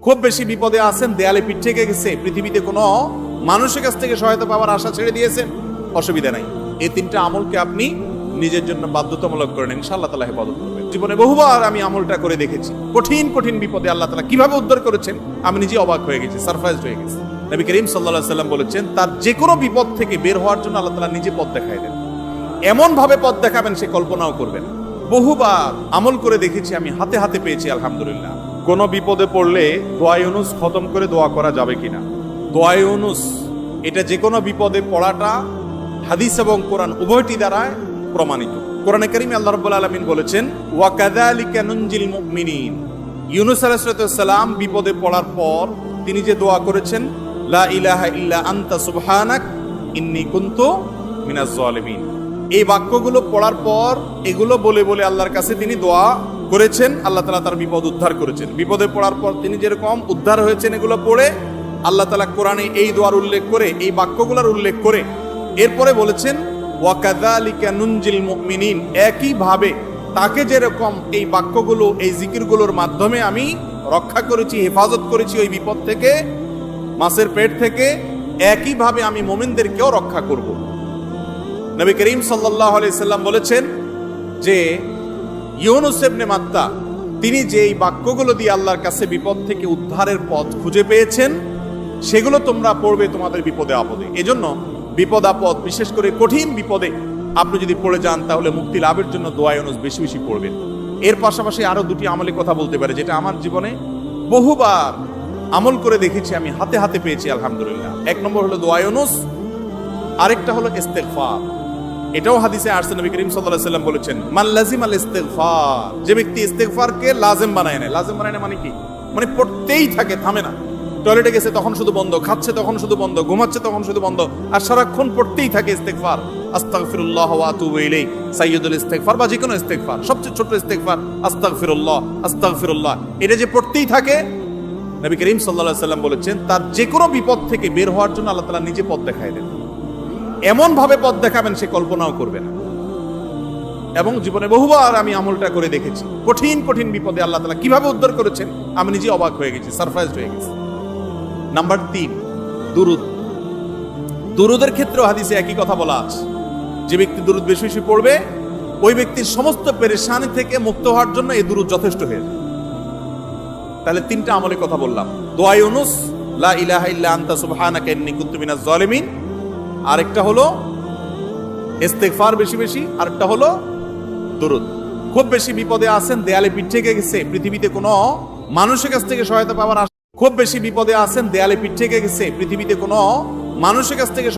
খুব বেশি বিপদে আছেন, দেয়ালে পিঠ থেকে গেছে, পৃথিবীতে কোনো মানুষের কাছ থেকে সহায়তা পাওয়ার আশা ছেড়ে দিয়েছেন, অসুবিধা নাই। এই তিনটা আমলকে আপনি নিজের জন্য বাধ্যতামূলক করেন, ইনশাআল্লাহ তাআলা হেফাজত করবেন। জীবনে বহুবার আমি আমলটা করে দেখেছি। কঠিন কঠিন বিপদে আল্লাহ তাআলা কিভাবে উদ্ধার করেছেন আমি নিজে অবাক হয়ে গেছি, সারপ্রাইজড হয়ে গেছি। নবী করিম সাল্লাল্লাহু আলাইহি সাল্লাম বলেছেন, তার যে কোনো বিপদ থেকে বের হওয়ার জন্য আল্লাহ তাআলা নিজে পথ দেখায় দেন। এমন ভাবে পথ দেখাবেন সে কল্পনাও করবেন। বহুবার আমল করে দেখেছি, আমি হাতে হাতে পেয়েছি আলহামদুলিল্লাহ। কোন বিপদে পড়লে দোয়া ইউনুস খতম করে দোয়া করা যাবে কিনা? দোয়া ইউনুস এটা যে কোনো বিপদে পড়াটা হাদিস এবং কোরআন উভয়টি দ্বারায় প্রমাণিত। কোরআনে কারীমে আল্লাহ রাব্বুল আলামিন বলেছেন, ওয়া কাযালিকা নুনজিল মুমিনিন। ইউনুস আলাইহিস সালাম বিপদে পড়ার পর তিনি যে দোয়া করেছেন, লা ইলাহা ইল্লা আনতা সুবহানাক ইন্নী কুনতু মিনাজ জালিমিন, এই বাক্যগুলো পড়ার পর এগুলো বলে বলে আল্লাহর কাছে তিনি দোয়া করেছেন, আল্লাহ তাআলা তার বিপদ উদ্ধার করেছেন। বিপদে পড়ার পর তিনি যেরকম উদ্ধার হয়েছেন এগুলো পড়ে আল্লাহ তাআলা কোরআনে এই দোয়ার উল্লেখ করে, এই বাক্যগুলোর উল্লেখ করে এরপরে বলেছেন, ওয়া কাযালিকা নুনজিল মুমিনিন, একই ভাবে তাকে যেরকম এই বাক্যগুলো, এই জিকিরগুলোর মাধ্যমে আমি রক্ষা করেছি, হেফাজত করেছি ওই বিপদ থেকে, মাছের পেট থেকে, একই ভাবে আমি মুমিনদেরকেও রক্ষা করব। নবী করিম সাল্লাল্লাহু আলাইহি সাল্লাম বলেছেন যে ইউনুস ইবনে মাত্তা তিনি যে এই বাক্যগুলো দিয়ে আল্লাহর কাছে বিপদ থেকে উদ্ধারের পথ খুঁজে পেয়েছেন, সেগুলো তোমরা পড়বে তোমাদের বিপদে আপদে। এজন্য বিপদ আপদ, বিশেষ করে কঠিন বিপদে আপনি যদি পড়ে যান তাহলে মুক্তি লাভের জন্য দোয়া ইউনুস বেশি বেশি পড়বেন। এর পাশাপাশি আরো দুটি আমলের কথা বলতে পারে, যেটা আমার জীবনে বহুবার আমল করে দেখেছি, আমি হাতে হাতে পেয়েছি আলহামদুলিল্লাহ। এক নম্বর হলো দোয়া ইউনুস, আরেকটা হলো ইস্তেগফার। এটাও হাদিসে আসছে, নবী করিম সাল্লাল্লাহু আলাইহি সাল্লাম বলেছেন, মান লাজিমাল ইস্তেগফার, যে ব্যক্তি ইস্তেগফারকে লাজিম বানায় নেয়। লাজিম বানায় না মানে কি? মানে পড়তেই থাকে, থামে না। টয়লেটে গেছে তখন শুধু বন্ধ, খাচ্ছে তখন শুধু বন্ধ, ঘুমাচ্ছে তখন শুধু বন্ধ, আর সারাক্ষণ পড়তেই থাকে ইস্তেগফার। আস্তাগফিরুল্লাহ ওয়া আতুবু ইলাইহি, সাইয়্যিদুল ইস্তেগফার বা যে কোনো ইস্তেগফার, সবচেয়ে ছোট ইস্তেগফার আস্তাগফিরুল্লাহ আস্তাগফিরুল্লাহ, এটা যে পড়তেই থাকে, নবী করিম সাল্লাল্লাহু আলাইহি সাল্লাম বলেছেন, তার যে কোনো বিপদ থেকে বের হওয়ার জন্য আল্লাহ তাআলা নিজে পথ দেখায় দেন। এমন ভাবে পথ দেখাবেন সে কল্পনাও করবে না। এবং জীবনে বহুবার আমি আমলটা করে দেখেছি। কঠিন কঠিন বিপদে আল্লাহ তাআলা কিভাবে উদ্ধার করেছেন আমি নিজে অবাক হয়ে গেছি, সারপ্রাইজড হয়ে গেছি। নাম্বার 3, দুরুদ। দুরুদের ক্ষেত্রেও হাদিসে একই কথা বলা আছে, যে ব্যক্তি দুরুদ বেশি বেশি পড়বে ওই ব্যক্তির সমস্ত পেরেশানি থেকে মুক্ত হওয়ার জন্য এই দুরুদ যথেষ্ট হয়ে যায়। তাহলে 3টা আমলের কথা বললাম, দোয়া ইউনুস, লা ইলাহা ইল্লা আনতা সুবহানাকা ইন্নী কুনতু মিনাজ জালিমিন, আরেকটা হলো ইস্তেগফার বেশি বেশি, আরেকটা হলো দুরুদ। খুব বেশি বিপদে আছেন, দেয়ালে পিঠ থেকে গেছে, পৃথিবীতে কোনো মানুষের কাছ থেকে সহায়তা পাওয়ার আশা, খুব বেশি বিপদে আছেন, দেয়ালে পিঠ থেকে গেছে, পৃথিবীতে কোনো মানুষের কাছ থেকে